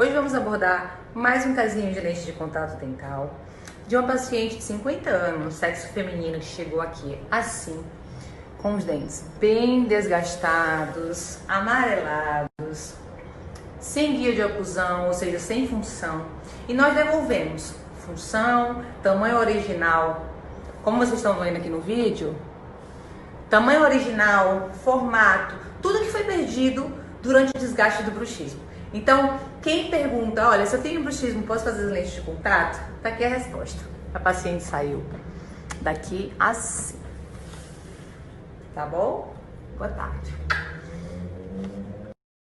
Hoje vamos abordar mais um casinho de lente de contato dental de uma paciente de 50 anos, sexo feminino, que chegou aqui assim, com os dentes bem desgastados, amarelados, sem guia de oclusão, ou seja, sem função. E nós devolvemos função, tamanho original, como vocês estão vendo aqui no vídeo, tamanho original, formato, tudo que foi perdido durante o desgaste do bruxismo. Então, quem pergunta, olha, se eu tenho bruxismo, posso fazer as lentes de contato? Tá aqui a resposta. A paciente saiu daqui assim. Tá bom? Boa tarde.